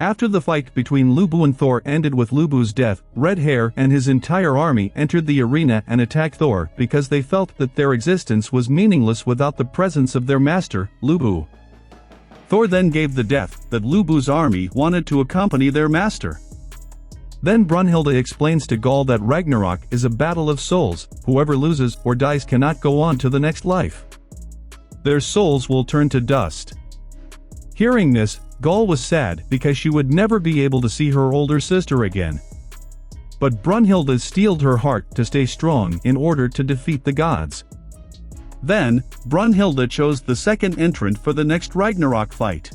After the fight between Lubu and Thor ended with Lubu's death, Red Hair and his entire army entered the arena and attacked Thor because they felt that their existence was meaningless without the presence of their master, Lubu. Thor then gave the death that Lubu's army wanted to accompany their master. Then Brunhilde explains to Gaul that Ragnarok is a battle of souls, whoever loses or dies cannot go on to the next life. Their souls will turn to dust. Hearing this, Gaul was sad because she would never be able to see her older sister again. But Brunhilde steeled her heart to stay strong in order to defeat the gods. Then, Brunhilde chose the second entrant for the next Ragnarok fight.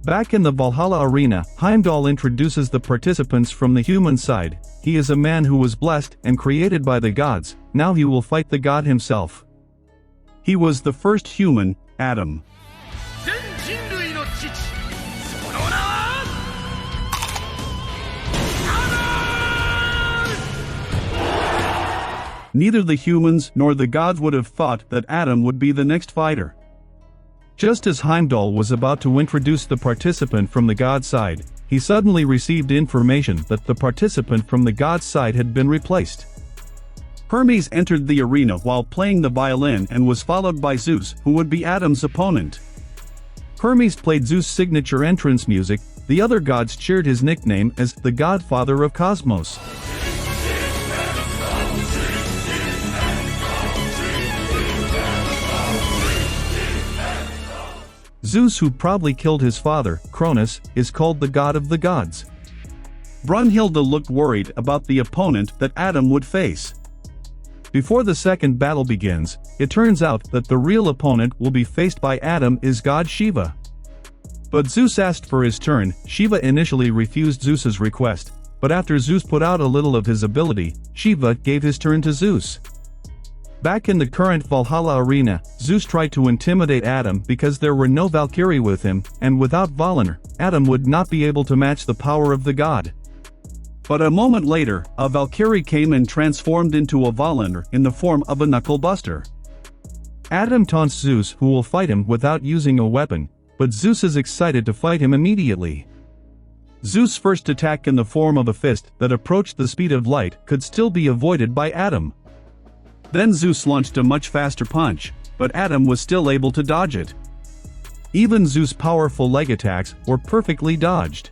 Back in the Valhalla arena, Heimdall introduces the participants from the human side. He is a man who was blessed and created by the gods, now he will fight the god himself. He was the first human, Adam. Neither the humans nor the gods would have thought that Adam would be the next fighter. Just as Heimdall was about to introduce the participant from the god side, he suddenly received information that the participant from the god side had been replaced. Hermes entered the arena while playing the violin and was followed by Zeus, who would be Adam's opponent. Hermes played Zeus' signature entrance music. The other gods cheered his nickname as the Godfather of Cosmos. Zeus, who probably killed his father, Cronus, is called the god of the gods. Brunhilde looked worried about the opponent that Adam would face. Before the second battle begins, it turns out that the real opponent will be faced by Adam is god Shiva. But Zeus asked for his turn. Shiva initially refused Zeus's request, but after Zeus put out a little of his ability, Shiva gave his turn to Zeus. Back in the current Valhalla arena, Zeus tried to intimidate Adam because there were no Valkyrie with him, and without Valhalla, Adam would not be able to match the power of the god. But a moment later, a Valkyrie came and transformed into a Valhalla in the form of a knuckle-buster. Adam taunts Zeus, who will fight him without using a weapon, but Zeus is excited to fight him immediately. Zeus' first attack in the form of a fist that approached the speed of light could still be avoided by Adam. Then Zeus launched a much faster punch, but Adam was still able to dodge it. Even Zeus' powerful leg attacks were perfectly dodged.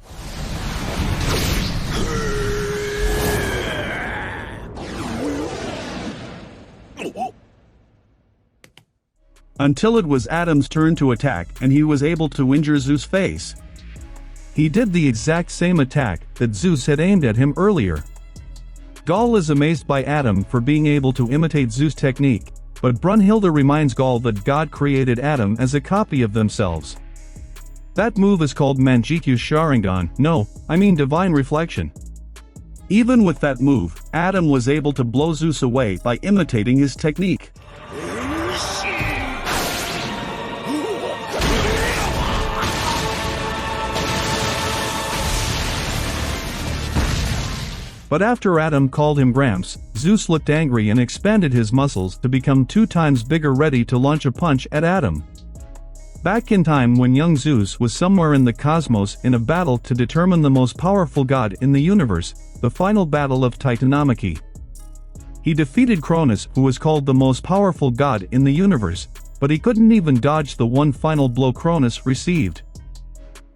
Until it was Adam's turn to attack and he was able to injure Zeus' face. He did the exact same attack that Zeus had aimed at him earlier. Gaul is amazed by Adam for being able to imitate Zeus' technique, but Brunhilde reminds Gaul that God created Adam as a copy of themselves. That move is called Manjityu Sharingan, no, I mean Divine Reflection. Even with that move, Adam was able to blow Zeus away by imitating his technique. But after Adam called him Gramps, Zeus looked angry and expanded his muscles to become 2 times bigger, ready to launch a punch at Adam. Back in time when young Zeus was somewhere in the cosmos in a battle to determine the most powerful god in the universe, the final battle of Titanomachy. He defeated Cronus, who was called the most powerful god in the universe, but he couldn't even dodge the one final blow Cronus received.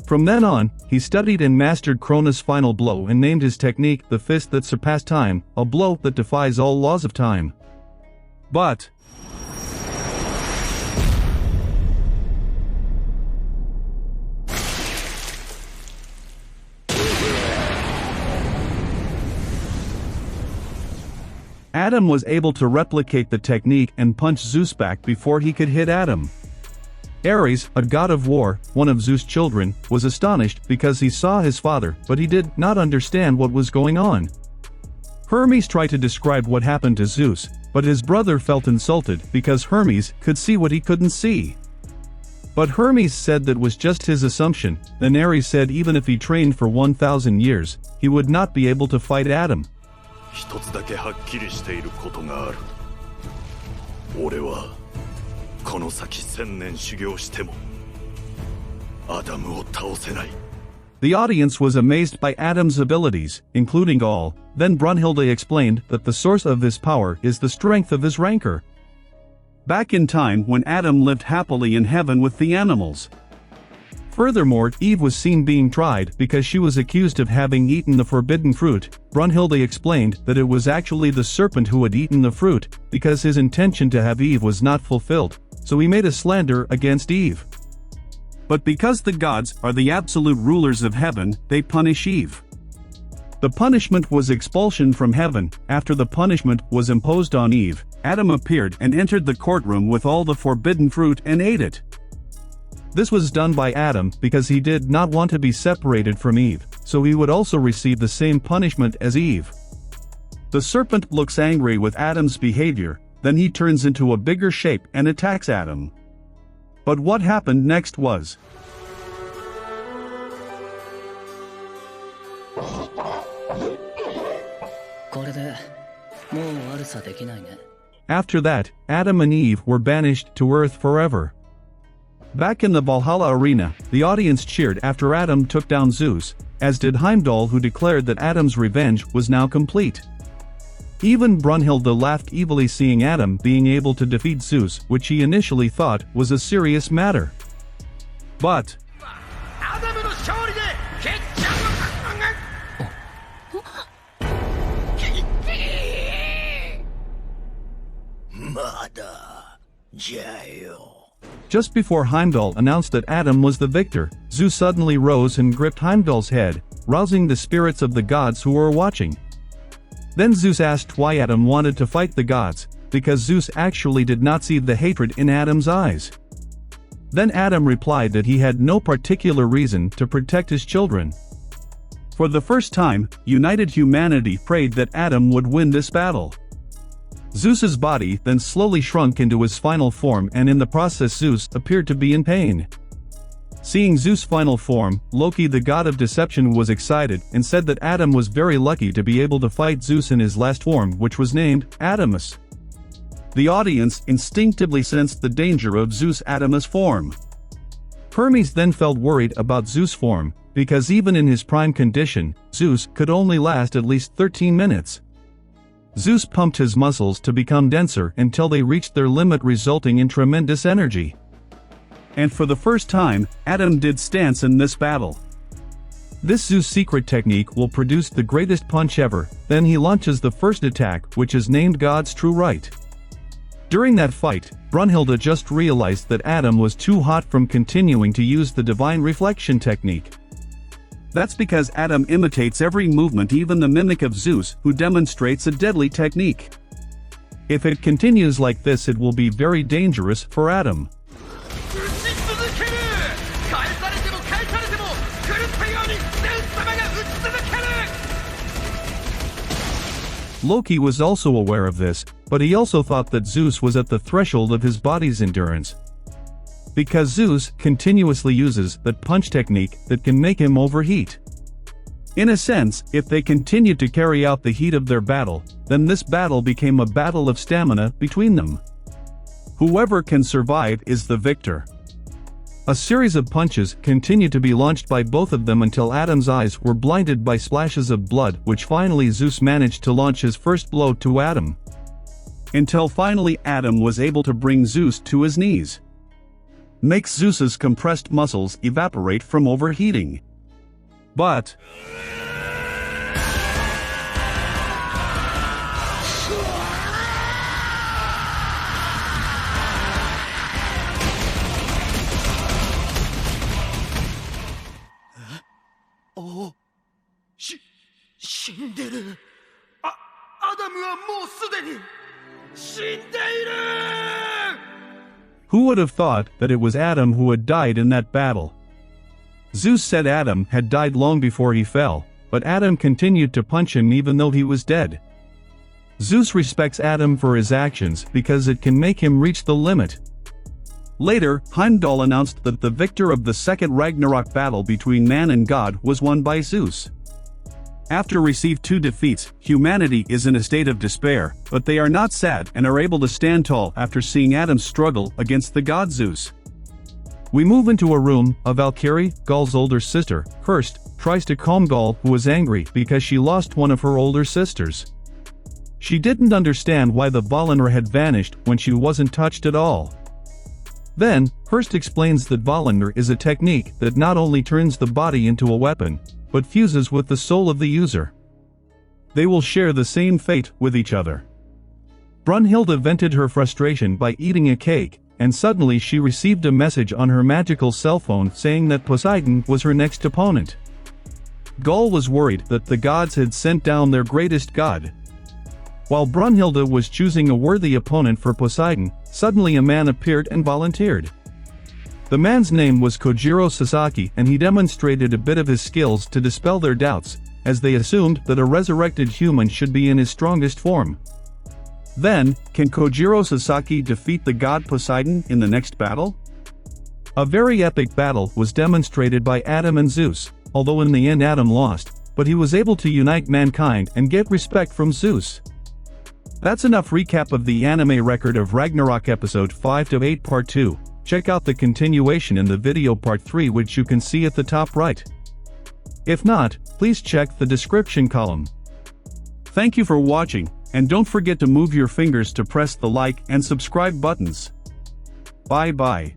From then on, he studied and mastered Cronus' final blow and named his technique the fist that surpassed time, a blow that defies all laws of time. But Adam was able to replicate the technique and punch Zeus back before he could hit Adam. Ares, a god of war, one of Zeus' children, was astonished because he saw his father, but he did not understand what was going on. Hermes tried to describe what happened to Zeus, but his brother felt insulted because Hermes could see what he couldn't see. But Hermes said that was just his assumption. Then Ares said even if he trained for 1,000 years, he would not be able to fight Adam. 一つだけはっきりしていることがある。俺はこの先1000年修行してもアダムを倒せない。The audience was amazed by Adam's abilities, including all. Then Brunhilde explained that the source of his power is the strength of his rancor. Back in time when Adam lived happily in heaven with the animals. Furthermore, Eve was seen being tried because she was accused of having eaten the forbidden fruit. Brunhilde explained that it was actually the serpent who had eaten the fruit, because his intention to have Eve was not fulfilled, so he made a slander against Eve. But because the gods are the absolute rulers of heaven, they punish Eve. The punishment was expulsion from heaven. After the punishment was imposed on Eve, Adam appeared and entered the courtroom with all the forbidden fruit and ate it. This was done by Adam because he did not want to be separated from Eve, so he would also receive the same punishment as Eve. The serpent looks angry with Adam's behavior, then he turns into a bigger shape and attacks Adam. But what happened next was... After that, Adam and Eve were banished to Earth forever. Back in the Valhalla arena, the audience cheered after Adam took down Zeus, as did Heimdall, who declared that Adam's revenge was now complete. Even Brunhilde laughed evilly seeing Adam being able to defeat Zeus, which he initially thought was a serious matter. But... Just before Heimdall announced that Adam was the victor, Zeus suddenly rose and gripped Heimdall's head, rousing the spirits of the gods who were watching. Then Zeus asked why Adam wanted to fight the gods, because Zeus actually did not see the hatred in Adam's eyes. Then Adam replied that he had no particular reason to protect his children. For the first time, united humanity prayed that Adam would win this battle. Zeus's body then slowly shrunk into his final form, and in the process Zeus appeared to be in pain. Seeing Zeus' final form, Loki, the god of deception, was excited and said that Adam was very lucky to be able to fight Zeus in his last form, which was named Adamus. The audience instinctively sensed the danger of Zeus' Adamus form. Hermes then felt worried about Zeus' form, because even in his prime condition, Zeus could only last at least 13 minutes. Zeus pumped his muscles to become denser until they reached their limit, resulting in tremendous energy. And for the first time, Adam did stance in this battle. This Zeus secret technique will produce the greatest punch ever. Then he launches the first attack, which is named God's True Right. During that fight, Brunhilde just realized that Adam was too hot from continuing to use the divine reflection technique. That's because Adam imitates every movement, even the mimic of Zeus, who demonstrates a deadly technique. If it continues like this, it will be very dangerous for Adam. Loki was also aware of this, but he also thought that Zeus was at the threshold of his body's endurance. Because Zeus continuously uses that punch technique that can make him overheat. In a sense, if they continued to carry out the heat of their battle, then this battle became a battle of stamina between them. Whoever can survive is the victor. A series of punches continued to be launched by both of them until Adam's eyes were blinded by splashes of blood, which finally Zeus managed to launch his first blow to Adam. Until finally Adam was able to bring Zeus to his knees. Makes Zeus's compressed muscles evaporate from overheating. But... Who would have thought that it was Adam who had died in that battle? Zeus said Adam had died long before he fell, but Adam continued to punch him even though he was dead. Zeus respects Adam for his actions because it can make him reach the limit. Later, Heimdall announced that the victor of the second Ragnarok battle between man and god was won by Zeus. After received 2 defeats, humanity is in a state of despair, but they are not sad and are able to stand tall after seeing Adam struggle against the god Zeus. We move into a room, a Valkyrie, Gaul's older sister, cursed, tries to calm Gaul, who is angry because she lost one of her older sisters. She didn't understand why the Valhalla had vanished when she wasn't touched at all. Then, Hurst explains that Valhalla is a technique that not only turns the body into a weapon, but fuses with the soul of the user. They will share the same fate with each other. Brunhilde vented her frustration by eating a cake, and suddenly she received a message on her magical cell phone saying that Poseidon was her next opponent. Gaul was worried that the gods had sent down their greatest god. While Brunhilde was choosing a worthy opponent for Poseidon, suddenly a man appeared and volunteered. The man's name was Kojiro Sasaki, and he demonstrated a bit of his skills to dispel their doubts, as they assumed that a resurrected human should be in his strongest form. Then, can Kojiro Sasaki defeat the god Poseidon in the next battle? A very epic battle was demonstrated by Adam and Zeus, although in the end Adam lost, but he was able to unite mankind and get respect from Zeus. That's enough recap of the anime Record of Ragnarok episode 5-8 part 2. Check out the continuation in the video part 3, which you can see at the top right. If not, please check the description column. Thank you for watching, and don't forget to move your fingers to press the like and subscribe buttons. Bye bye.